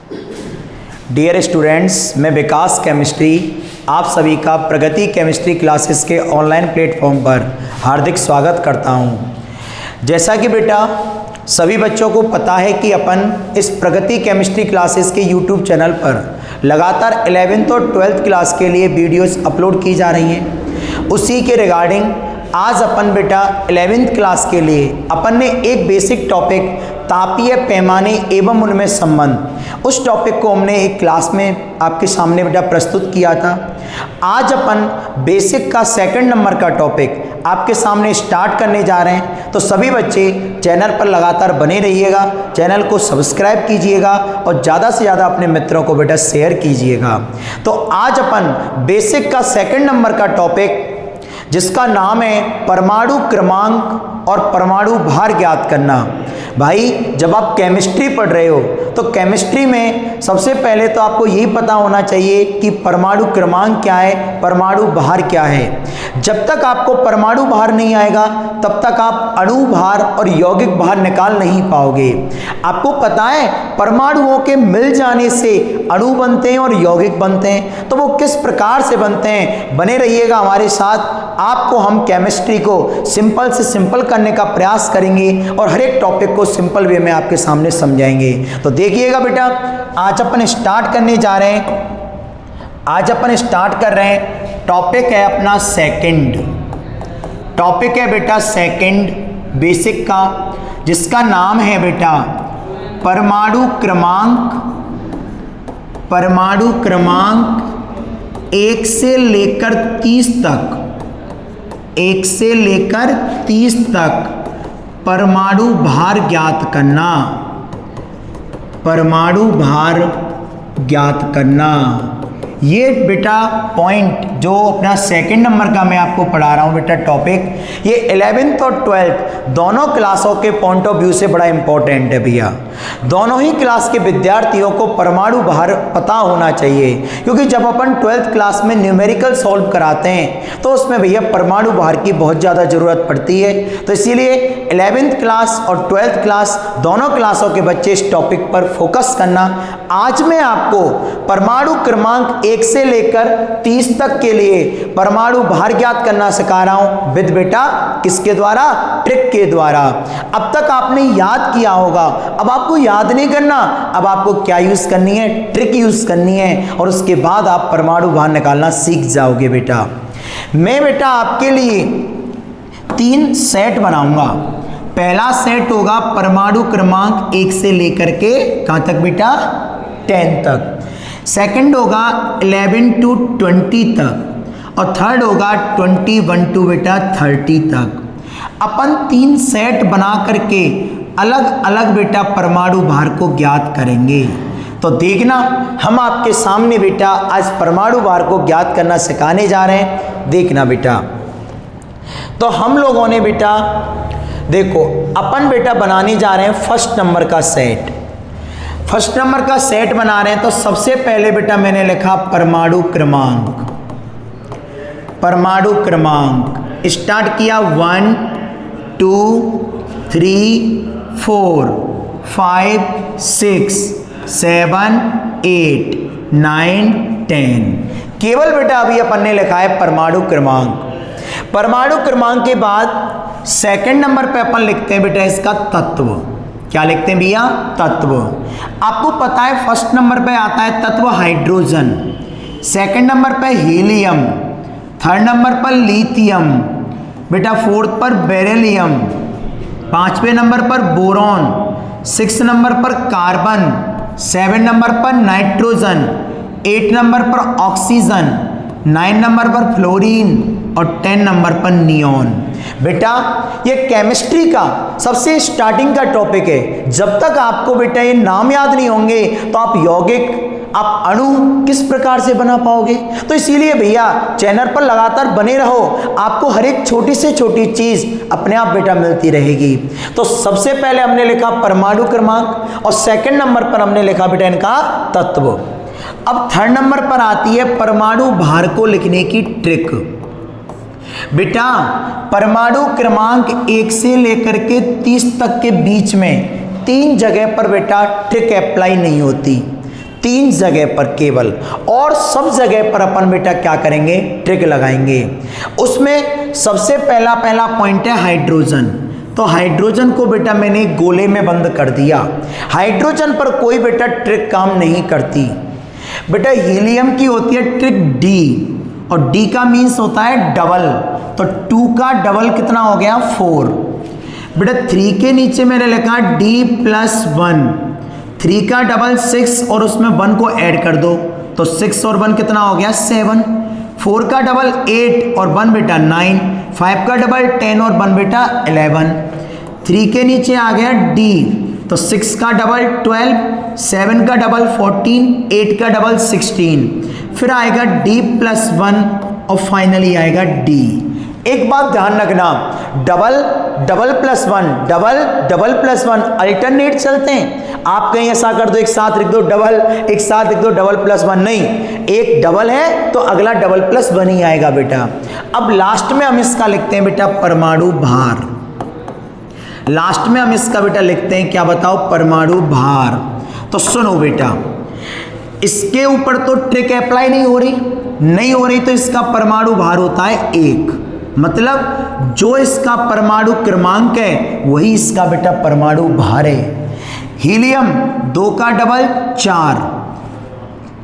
Dear students, मैं विकास chemistry आप सभी का प्रगति केमिस्ट्री क्लासेस के ऑनलाइन प्लेटफॉर्म पर हार्दिक स्वागत करता हूं। जैसा कि बेटा सभी बच्चों को पता है कि अपन इस प्रगति केमिस्ट्री क्लासेस के यूट्यूब चैनल पर लगातार 11th और 12th क्लास के लिए वीडियोस अपलोड की जा रही हैं। उसी के रिगार्डिंग आज अपन बेटा 11th क्लास के लिए अपन ने एक बेसिक टॉपिक तापीय पैमाने एवं उनमें संबंध, उस टॉपिक को हमने एक क्लास में आपके सामने बेटा प्रस्तुत किया था। आज अपन बेसिक का 2nd नंबर का टॉपिक आपके सामने स्टार्ट करने जा रहे हैं। तो सभी बच्चे चैनल पर लगातार बने रहिएगा, चैनल को सब्सक्राइब कीजिएगा और ज़्यादा से ज़्यादा अपने मित्रों को बेटा शेयर कीजिएगा। तो आज अपन बेसिक का 2nd नंबर का टॉपिक जिसका नाम है परमाणु क्रमांक और परमाणु भार ज्ञात करना। भाई जब आप केमिस्ट्री पढ़ रहे हो तो केमिस्ट्री में सबसे पहले तो आपको यही पता होना चाहिए कि परमाणु क्रमांक क्या है, परमाणु भार क्या है। जब तक आपको परमाणु भार नहीं आएगा तब तक आप अणु भार और यौगिक भार निकाल नहीं पाओगे। आपको पता है परमाणुओं के मिल जाने से अणु बनते हैं और यौगिक बनते हैं, तो वो किस प्रकार से बनते हैं, बने रहिएगा हमारे साथ। आपको हम केमिस्ट्री को सिंपल से सिंपल करने का प्रयास करेंगे और हर एक टॉपिक को सिंपल वे में आपके सामने समझाएंगे। तो देखिएगा बेटा, आज अपन स्टार्ट करने जा रहे हैं। आज अपन स्टार्ट कर रहे हैं, टॉपिक है अपना 2nd। टॉपिक है बेटा 2nd बेसिक का, जिसका नाम है बेटा परमाणु क्रमांक। परमाणु क्रमांक 1 से लेकर 30 तक, 1 से लेकर 30 तक परमाणु भार ज्ञात करना। परमाणु भार ज्ञात करना, ये बेटा पॉइंट जो अपना 2nd नंबर का मैं आपको पढ़ा रहा हूँ बेटा टॉपिक, ये 11th और 12th दोनों क्लासों के पॉइंट ऑफ व्यू से बड़ा इंपॉर्टेंट है भैया। दोनों ही क्लास के विद्यार्थियों को परमाणु भार पता होना चाहिए, क्योंकि जब अपन 12th क्लास में न्यूमेरिकल सॉल्व कराते हैं तो उसमें भैया परमाणु भार की बहुत ज़्यादा ज़रूरत पड़ती है। तो इसीलिए 11th क्लास और 12th क्लास दोनों क्लासों के बच्चे इस टॉपिक पर फोकस करना। आज मैं आपको परमाणु क्रमांक 1 से लेकर 30 तक के लिए परमाणु भार ज्ञात करना सिखा रहा हूं विद बेटा किसके द्वारा, ट्रिक के द्वारा। अब तक आपने याद किया होगा, अब आपको याद नहीं करना, अब आपको क्या यूज करनी है, ट्रिक यूज करनी है, और उसके बाद आप परमाणु भार निकालना सीख जाओगे बेटा। मैं बेटा आपके लिए 3 सेट बनाऊंगा। पहला सेट होगा परमाणु क्रमांक 1 से लेकर के कहां तक बेटा, 10 तक। सेकंड होगा 11 to 20 तक, और थर्ड होगा 21 to बेटा 30 तक। अपन 3 सेट बना करके अलग अलग बेटा परमाणु भार को ज्ञात करेंगे। तो देखना, हम आपके सामने बेटा आज परमाणु भार को ज्ञात करना सिखाने जा रहे हैं। देखना बेटा, तो हम लोगों ने बेटा देखो अपन बेटा बनाने जा रहे हैं 1st नंबर का सेट। 1st नंबर का सेट बना रहे हैं, तो सबसे पहले बेटा मैंने लिखा परमाणु क्रमांक। परमाणु क्रमांक स्टार्ट किया 1 2 3 4 5 6 7 8 9 10। केवल बेटा अभी अपन ने लिखा है परमाणु क्रमांक। परमाणु क्रमांक के बाद 2nd नंबर पे अपन लिखते हैं बेटा इसका तत्व। क्या लिखते हैं भैया, तत्व। आपको पता है 1st नंबर पे आता है तत्व हाइड्रोजन, 2nd नंबर पे हीलियम, 3rd नंबर पर लिथियम, बेटा 4th पर बेरिलियम, 5वें नंबर पर बोरॉन, 6th नंबर पर कार्बन, 7 नंबर पर नाइट्रोजन, 8 नंबर पर ऑक्सीजन, 9 नंबर पर फ्लोरीन और 10 नंबर पर नियॉन। बेटा ये केमिस्ट्री का सबसे स्टार्टिंग का टॉपिक है। जब तक आपको बेटा ये नाम याद नहीं होंगे तो आप यौगिक, आप अणु किस प्रकार से बना पाओगे। तो इसीलिए भैया चैनल पर लगातार बने रहो, आपको हर एक छोटी से छोटी चीज अपने आप बेटा मिलती रहेगी। तो सबसे पहले हमने लिखा परमाणु क्रमांक और 2nd नंबर पर हमने लिखा बेटा इनका तत्व। अब 3rd नंबर पर आती है परमाणु भार को लिखने की ट्रिक। बेटा परमाणु क्रमांक 1 से लेकर के 30 तक के बीच में 3 जगह पर बेटा ट्रिक अप्लाई नहीं होती। 3 जगह पर केवल, और सब जगह पर अपन बेटा क्या करेंगे, ट्रिक लगाएंगे। उसमें सबसे पहला पॉइंट है हाइड्रोजन। तो हाइड्रोजन को बेटा मैंने गोले में बंद कर दिया। हाइड्रोजन पर कोई बेटा ट्रिक काम नहीं करती। बेटा हीलियम की होती है ट्रिक डी, और डी का मीन्स होता है डबल। तो 2 का डबल कितना हो गया, 4। बेटा 3 के नीचे मैंने लिखा D+1, 3 का डबल 6 और उसमें 1 को ऐड कर दो, तो 6 और 1 कितना हो गया, 7। 4 का डबल 8 और 1 बेटा 9, 5 का डबल 10 और 1 बेटा 11। 3 के नीचे आ गया D, तो 6 का डबल 12, 7 का डबल 14, 8 का डबल 16, फिर आएगा D+1 और फाइनली आएगा D। एक बात ध्यान रखना, डबल प्लस वन अल्टरनेट चलते हैं। आप कहीं ऐसा कर दो, एक साथ लिख दो डबल, एक साथ लिख दो डबल प्लस वन, नहीं, एक डबल है तो अगला डबल प्लस वन ही आएगा बेटा। अब लास्ट में हम इसका लिखते हैं बेटा परमाणु भार। लास्ट में हम इसका बेटा लिखते हैं क्या, बताओ, परमाणु भार। तो सुनो बेटा, इसके ऊपर तो ट्रिक अप्लाई नहीं हो रही, तो इसका परमाणु भार होता है 1। मतलब जो इसका परमाणु क्रमांक है वही इसका बेटा परमाणु भार है। हीलियम 2 का डबल 4,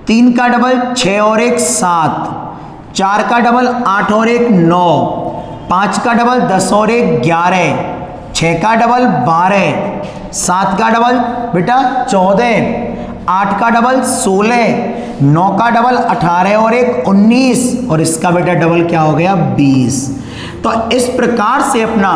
3 का डबल 6 और 1 7, 4 का डबल 8 और 1 9, 5 का डबल 10 और 1 11, 6 का डबल 12, 7 का डबल बेटा 14, 8 का डबल 16, 9 का डबल 18 और 1 19, और इसका बेटा डबल क्या हो गया, 20। तो इस प्रकार से अपना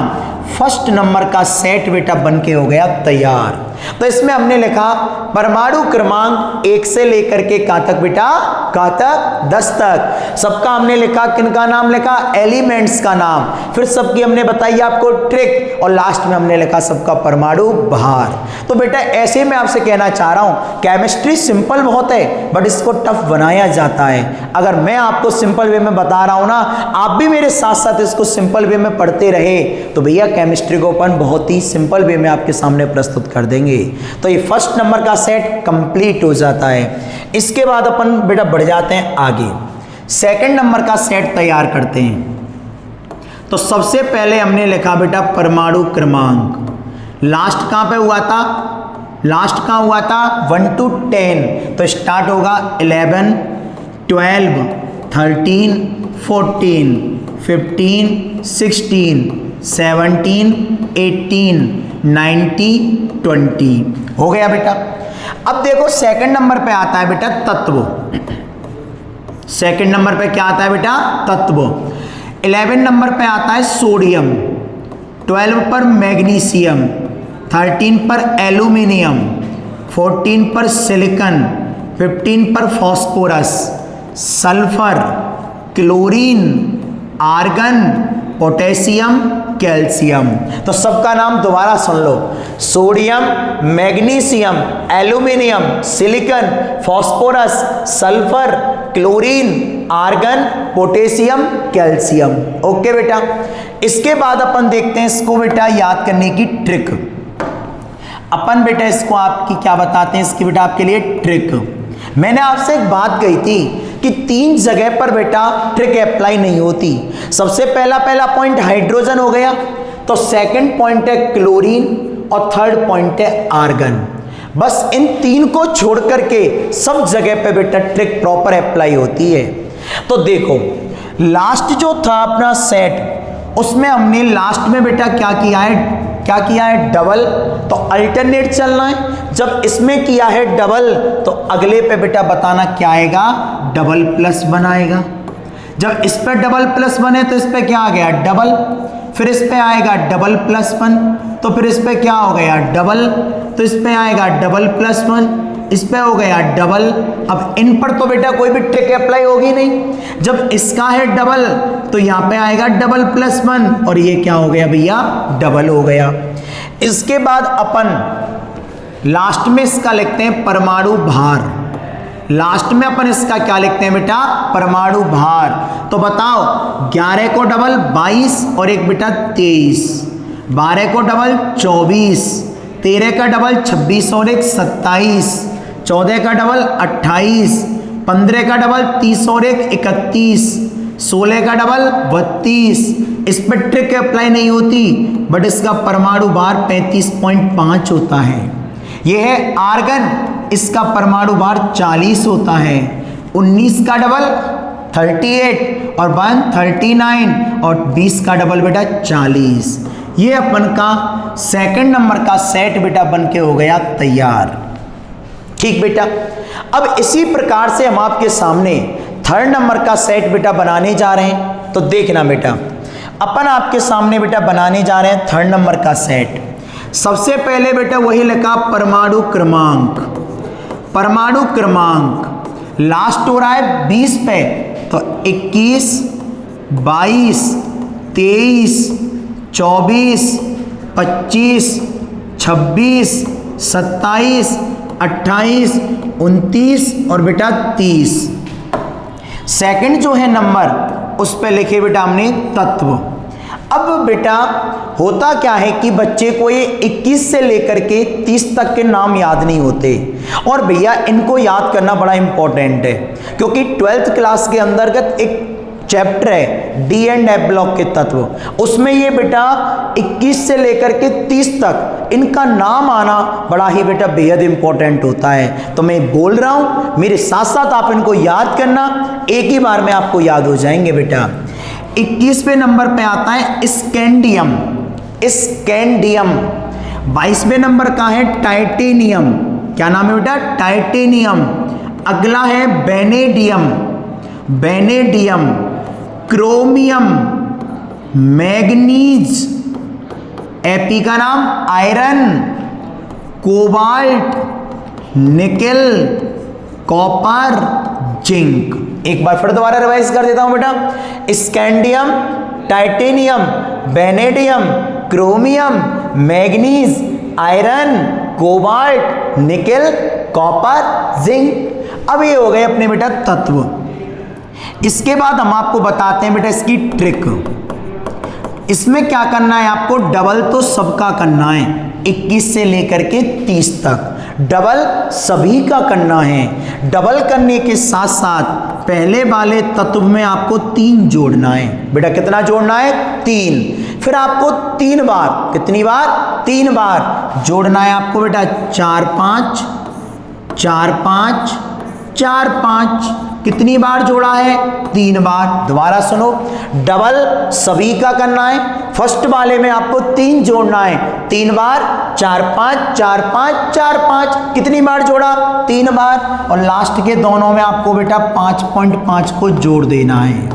फर्स्ट नंबर का सेट बेटा बन के हो गया तैयार। तो इसमें हमने लिखा परमाणु क्रमांक 1 से लेकर के कहां तक बेटा, कहां तक, 10 तक। सबका हमने लिखा, किनका नाम लिखा, एलिमेंट्स का नाम, फिर सबकी हमने बताई आपको ट्रिक, और लास्ट में हमने लिखा सबका परमाणु भार। तो बेटा ऐसे मैं आपसे कहना चाह रहा हूं, केमिस्ट्री सिंपल बहुत है बट इसको टफ बनाया जाता है। अगर मैं आपको सिंपल वे में बता रहा हूं ना, आप भी मेरे साथ साथ इसको सिंपल वे में पढ़ते रहे, तो भैया केमिस्ट्री को अपन बहुत ही सिंपल वे में आपके सामने प्रस्तुत कर देंगे। तो ये फर्स्ट नंबर का सेट कंप्लीट हो जाता है। इसके बाद अपन बेटा बढ़ जाते हैं आगे, सेकंड नंबर का सेट तैयार करते हैं। तो सबसे पहले हमने लिखा बेटा परमाणु क्रमांक। लास्ट कहां पे हुआ था, लास्ट कहां हुआ था, 1 to 10। तो स्टार्ट होगा 11 12 13 14 15 16 17 18 19 20 हो गया बेटा। अब देखो सेकंड नंबर पे आता है बेटा तत्व। सेकंड नंबर पे क्या आता है बेटा, तत्व। 11 नंबर पे आता है सोडियम, 12 पर मैग्नीशियम, 13 पर एल्यूमिनियम, 14 पर सिलिकॉन, 15 पर phosphorus, sulphur, chlorine, argon, potassium, calcium. तो सबका नाम दोबारा सुन लो, sodium, magnesium, aluminium, silicon, phosphorus, sulphur, chlorine, argon, potassium, calcium. Okay बेटा। इसके बाद अपन देखते हैं इसको बेटा याद करने की ट्रिक। अपन बेटा इसको आपकी क्या बताते हैं, इसकी बेटा आपके लिए ट्रिक। मैंने आपसे एक बात कही थी कि 3 जगह पर बेटा ट्रिक अप्लाई नहीं होती। सबसे पहला पॉइंट हाइड्रोजन हो गया, तो सेकंड पॉइंट है क्लोरीन और थर्ड पॉइंट है आर्गन। बस इन 3 को छोड़ करके सब जगह पे बेटा ट्रिक प्रॉपर अप्लाई होती है। तो देखो लास्ट जो था अपना सेट, उसमें हमने लास्ट में बेटा क्या किया है, डबल। तो अल्टरनेट चलना है। जब इसमें किया है डबल, तो अगले पे बेटा बताना क्या आएगा, डबल प्लस वन आएगा। जब इस पे डबल प्लस वन है तो इस पे क्या आ गया, डबल। फिर इस पे आएगा डबल प्लस वन, तो फिर इस पे क्या हो गया, डबल। तो इस पे आएगा डबल प्लस वन, इस पे हो गया डबल। अब इन पर तो बेटा कोई भी ट्रिक अप्लाई होगी नहीं। जब इसका है डबल, तो यहाँ पे आएगा डबल प्लस वन, और ये क्या हो गया भैया, डबल हो गया। इसके बाद अपन लास्ट में इसका लिखते हैं परमाणु भार। लास्ट में अपन इसका क्या लिखते हैं बेटा, परमाणु भार। तो बताओ 11 को डबल 22 और एक बेटा 23, 12 को डबल 24, 13 का डबल 26 और एक 27, 14 का डबल 28, 15 का डबल 30 और 1 31, 16 का डबल 32। इस पर ट्रिक अप्लाई नहीं होती, बट इसका परमाणु भार 35.5 होता है। यह है आर्गन, इसका परमाणु भार 40 होता है। 19 का डबल 38 और 1 39 और 20 का डबल बेटा 40। ये अपन का सेकंड नंबर का सेट बेटा बन के हो गया तैयार। ठीक बेटा, अब इसी प्रकार से हम आपके सामने थर्ड नंबर का सेट बेटा बनाने जा रहे हैं। तो देखना बेटा, अपन आपके सामने बेटा बनाने जा रहे हैं थर्ड नंबर का सेट। सबसे पहले बेटा वही लिखा परमाणु क्रमांक। परमाणु क्रमांक लास्ट हो रहा है 20 पे, तो 21, 22, 23, 24, 25, 26, 27, 28, 29 और बेटा 30। सेकंड जो है नंबर उस पे लिखे बेटा हमने तत्व। अब बेटा होता क्या है कि बच्चे को ये 21 से लेकर के 30 तक के नाम याद नहीं होते, और भैया इनको याद करना बड़ा इंपॉर्टेंट है, क्योंकि 12th क्लास के अंतर्गत एक चैप्टर है डी एंड एफ ब्लॉक के तत्व, उसमें ये बेटा 21 से लेकर के 30 तक इनका नाम आना बड़ा ही बेटा बेहद इंपॉर्टेंट होता है। तो मैं बोल रहा हूं, मेरे साथ साथ आप इनको याद करना, एक ही बार में आपको याद हो जाएंगे बेटा। 21वें नंबर पे आता है स्कैंडियम। स्कैंडियम 22वें नंबर का है टाइटेनियम। क्या नाम है बेटा? टाइटेनियम। अगला है vanadium. Vanadium, chromium, manganese, AP का नाम iron, cobalt, nickel, copper, zinc. एक बार फिर दोबारा रिवाइज कर देता हूं बेटा। Scandium, titanium, vanadium, chromium, manganese, iron, cobalt, nickel, copper, zinc. अब ये हो गए अपने बेटा तत्व। इसके बाद हम आपको बताते हैं बेटा इसकी ट्रिक। इसमें क्या करना है आपको? डबल तो सबका करना है, 21 से लेकर के 30 तक डबल सभी का करना है। डबल करने के साथ साथ पहले वाले तत्व में आपको 3 जोड़ना है। बेटा कितना जोड़ना है? 3। फिर आपको 3 बार, कितनी बार? 3 बार जोड़ना है आपको बेटा। 4 5 4 5 4 5। कितनी बार जोड़ा है? 3 बार। दोबारा सुनो, डबल सभी का करना है, फर्स्ट वाले में आपको 3 जोड़ना है, 3 बार। 4 5 4 5 4 5। कितनी बार जोड़ा? 3 बार। और लास्ट के दोनों में आपको बेटा 5.5 को जोड़ देना है।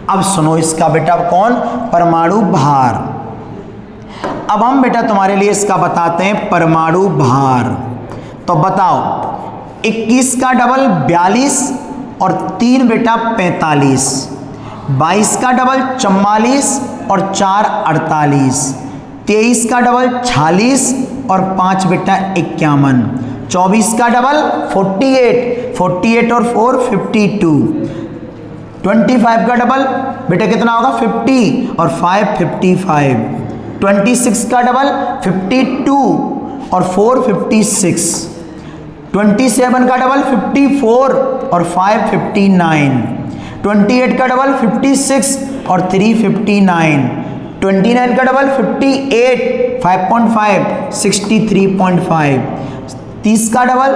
अब सुनो इसका बेटा कौन? परमाणु भार। अब हम बेटा तुम्हारे लिए इसका बताते हैं परमाणु भार। तो बताओ, 21 का डबल 42 और 3 बेटा 45, 22 का डबल 44 और 4 48, 23 का डबल 46 और 5 बेटा 51, 24 का डबल 48, 48 और 4 52, 25 का डबल बेटा कितना होगा? 50 और 5 55, 26 का डबल 52 और 4 56, 27 का डबल 54 और 5 59, 28 का डबल 56 और 3 59, 29 का डबल 58 5.5 63.5, 30 का डबल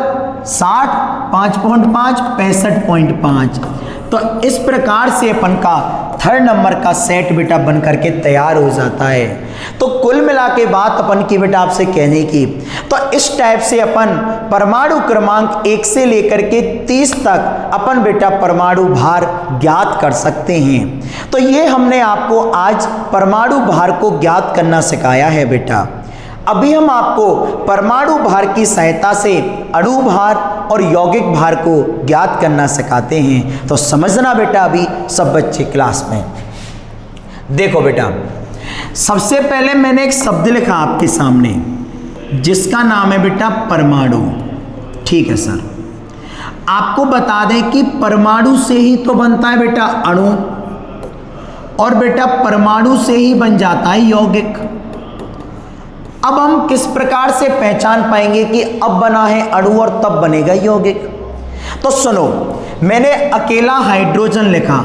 60 5.5 65.5। तो इस प्रकार से अपन का थर्ड नंबर का सेट बेटा बन करके तैयार हो जाता है। तो कुल मिला के बात अपन की बेटा आपसे कहने की, तो इस टाइप से अपन परमाणु क्रमांक 1 से लेकर के 30 तक अपन बेटा परमाणु भार ज्ञात कर सकते हैं। तो ये हमने आपको आज परमाणु भार को ज्ञात करना सिखाया है बेटा। अभी हम आपको परमाणु भार की सहायता से अणु भार और यौगिक भार को ज्ञात करना सिखाते हैं। तो समझना बेटा अभी सब बच्चे क्लास में। देखो बेटा, सबसे पहले मैंने एक शब्द लिखा आपके सामने जिसका नाम है बेटा परमाणु। ठीक है सर, आपको बता दें कि परमाणु से ही तो बनता है बेटा अणु, और बेटा परमाणु से ही बन जाता है यौगिक। अब हम किस प्रकार से पहचान पाएंगे कि अब बना है अणु और तब बनेगा यौगिक? तो सुनो, मैंने अकेला हाइड्रोजन लिखा।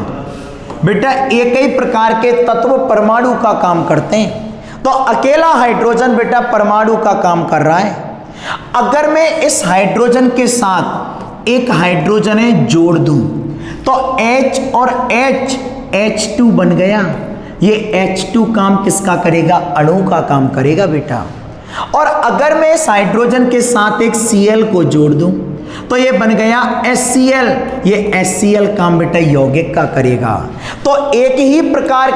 बेटा एक ही प्रकार के तत्व परमाणु का काम करते हैं, तो अकेला हाइड्रोजन बेटा परमाणु का काम कर रहा है। अगर मैं इस हाइड्रोजन के साथ एक हाइड्रोजन है जोड़ दूं तो H और H H2 बन गया। ये H2 काम किसका करेगा? अणु का काम करेगा बेटा। और अगर मैं इस हाइड्रोजन के साथ एक Cl को जोड़ दूं तो ये बन गया HCl। ये HCl काम बेटा यौगिक का करेगा। तो एक ही प्रकार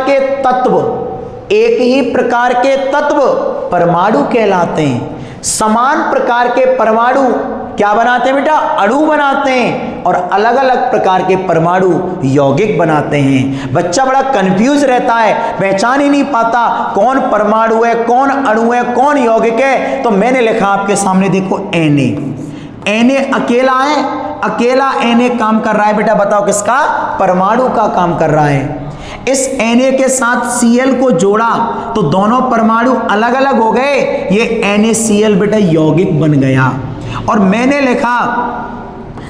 के तत्व परमाणु कहलाते हैं। समान प्रकार के परमाणु क्या बनाते हैं बेटा? अणु बनाते हैं। और अलग अलग प्रकार के परमाणु यौगिक बनाते हैं। बच्चा बड़ा कंफ्यूज रहता है, पहचान ही नहीं पाता कौन परमाणु है, कौन अणु है, कौन यौगिक है। तो मैंने लिखा आपके सामने, देखो Na अकेला है, अकेला Na काम कर रहा है बेटा। बताओ किसका? परमाणु का काम कर रहा है। इस Na के साथ Cl को जोड़ा तो दोनों परमाणु अलग अलग हो गए। ये NaCl बेटा यौगिक बन गया। और मैंने लिखा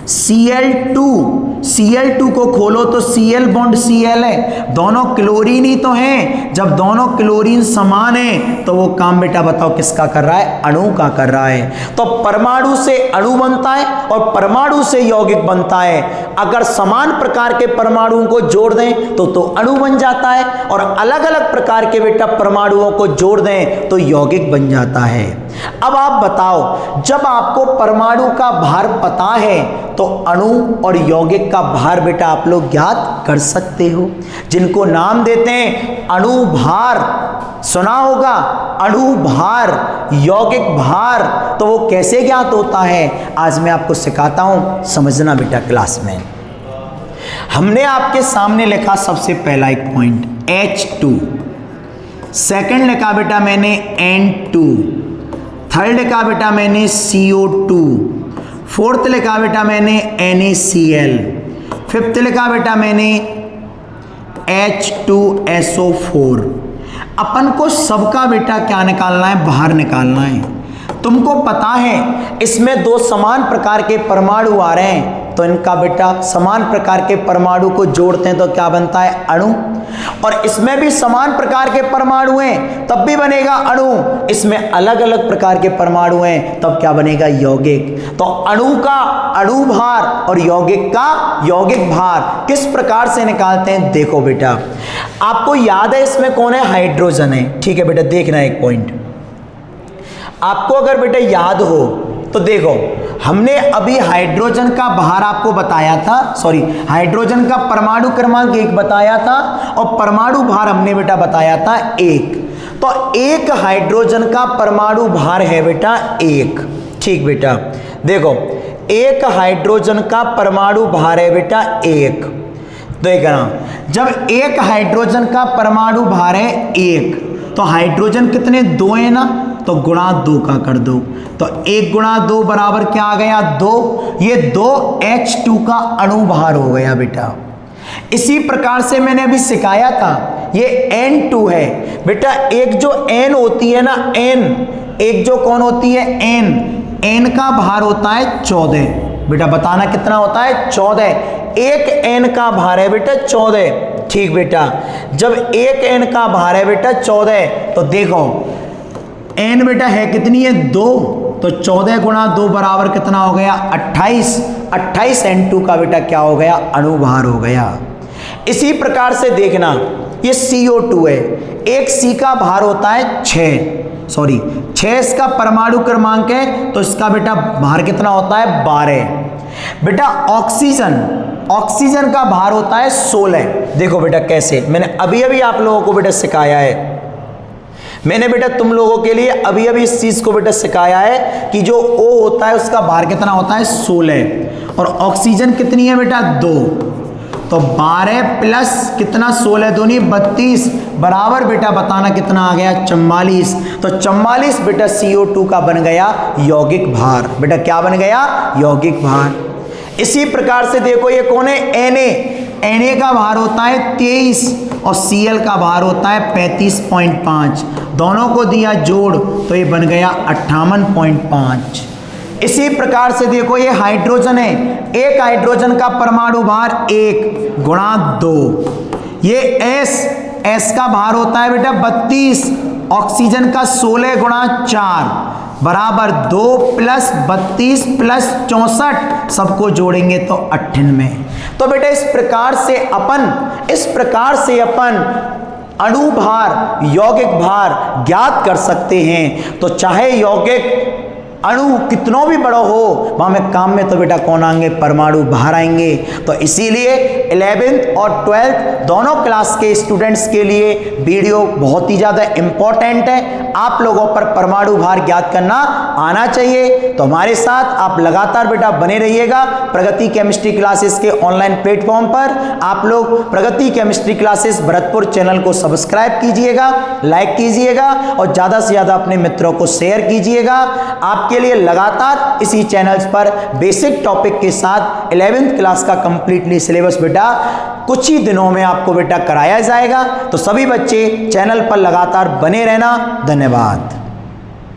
Cl2 को खोलो तो Cl बॉन्ड Cl है, दोनों क्लोरीन ही तो हैं। जब दोनों क्लोरीन समान है तो वो काम बेटा बताओ किसका कर रहा है? अणु का कर रहा है। तो परमाणु से अणु बनता है और परमाणु से यौगिक बनता है। अगर समान प्रकार के परमाणुओं को जोड़ दें तो अणु बन जाता है, और अलग अलग प्रकार के बेटा परमाणुओं को जोड़ दें तो यौगिक बन जाता है। अब आप बताओ, जब आपको परमाणु का भार पता है तो अणु और यौगिक का भार बेटा आप लोग ज्ञात कर सकते हो, जिनको नाम देते हैं अणु भार। सुना होगा अणु भार, यौगिक भार। तो वो कैसे ज्ञात होता है आज मैं आपको सिखाता हूं, समझना बेटा क्लास में। हमने आपके सामने लिखा सबसे पहला एक पॉइंट H2, सेकंड लिखा बेटा मैंने N2, थर्ड लिखा बेटा मैंने CO2, फोर्थ लिखा बेटा मैंने NaCl, फिफ्थ लिखा बेटा मैंने H2SO4। अपन को सबका बेटा क्या निकालना है? बाहर निकालना है। तुमको पता है इसमें दो समान प्रकार के परमाणु आ रहे हैं, तो इनका बेटा समान प्रकार के परमाणु को जोड़ते हैं तो क्या बनता है? अणु। और इसमें भी समान प्रकार के परमाणु हैं तब भी बनेगा अणु। इसमें अलग अलग प्रकार के परमाणु हैं तब क्या बनेगा? यौगिक। तो अणु का अणु भार और यौगिक का यौगिक भार किस प्रकार से निकालते हैं? देखो बेटा, आपको याद है इसमें कौन है? हाइड्रोजन है। ठीक है बेटा, देखना एक पॉइंट आपको अगर बेटा याद हो तो देखो, हमने अभी हाइड्रोजन का भार आपको बताया था, सॉरी हाइड्रोजन का परमाणु क्रमांक 1 बताया था और परमाणु भार हमने बेटा बताया था 1। तो एक हाइड्रोजन का परमाणु भार है बेटा 1। ठीक बेटा, देखो एक हाइड्रोजन का परमाणु भार है बेटा 1। देखना, जब एक हाइड्रोजन का परमाणु भार है 1 तो हाइड्रोजन कितने? 2 है ना, तो गुणा 2 का कर दो। तो 1 गुणा 2 बराबर क्या आ गया? 2। ये 2 H2 का अणु भार हो गया बेटा। इसी प्रकार से मैंने अभी सिखाया था, ये N2 है बेटा। एक जो N होती है ना, N, एक जो कौन होती है? N का भार होता है 14। बेटा बताना कितना होता है? 14। एक N का भार है बेटा 14। ठीक बेटा, जब एक N का भार है बेटा 14 तो देखो N बेटा है कितनी है? 2। तो 14 गुणा 2 बराबर कितना हो गया? 28। 28 N2 का बेटा क्या हो गया? अणुभार हो गया। इसी प्रकार से देखना, ये CO2 है, एक C का भार होता है 6 इसका परमाणु क्रमांक है, तो इसका बेटा भार कितना होता है? 12। बेटा ऑक्सीजन का भार होता है 16। देखो बेटा कैसे, मैंने अभी अभी आप लोगों को बेटा सिखाया है। मैंने बेटा तुम लोगों के लिए अभी अभी इस चीज को बेटा सिखाया है कि जो O होता है उसका भार कितना होता है? 16। और ऑक्सीजन कितनी है बेटा? 2। तो 12 प्लस कितना? 16 दूनी 32 बराबर बेटा बताना कितना आ गया? 44। तो 44 बेटा CO2 का बन गया यौगिक भार। बेटा क्या बन गया? यौगिक भार। इसी प्रकार से देखो, ये कौन है? Na का भार होता है 23 और Cl का भार होता है 35.5। दोनों को दिया जोड़ तो ये बन गया 58.5। इसी प्रकार से देखो ये हाइड्रोजन है, एक हाइड्रोजन का परमाणु भार 1 गुणा 2, ये S का भार होता है बेटा 32, ऑक्सीजन का 16 गुणा 4 बराबर 2 प्लस 32 प्लस 64, सबको जोड़ेंगे तो 98। तो बेटा इस प्रकार से अपन अणु भार, यौगिक भार ज्ञात कर सकते हैं। तो चाहे यौगिक अणु कितनों भी बड़ा हो, वहां में काम में तो बेटा कौन आएंगे, परमाणु बाहर आएंगे। तो इसीलिए 11th और 12th दोनों क्लास के स्टूडेंट्स के लिए वीडियो बहुत ही ज़्यादा इंपॉर्टेंट है। आप लोगों पर परमाणु भार ज्ञात करना आना चाहिए। तो हमारे साथ आप लगातार बेटा बने रहिएगा। प्रगति केमिस्ट्री क्लासेस के ऑनलाइन प्लेटफॉर्म पर आप लोग प्रगति केमिस्ट्री क्लासेस भरतपुर चैनल को सब्सक्राइब कीजिएगा, लाइक कीजिएगा और ज़्यादा से ज़्यादा अपने मित्रों को शेयर कीजिएगा। आपके लिए लगातार इसी चैनल्स पर बेसिक टॉपिक के साथ 11th क्लास का कंप्लीटली सिलेबस बेटा कुछ ही दिनों में आपको बेटा कराया जाएगा। तो सभी बच्चे चैनल पर लगातार बने रहना। धन्यवाद।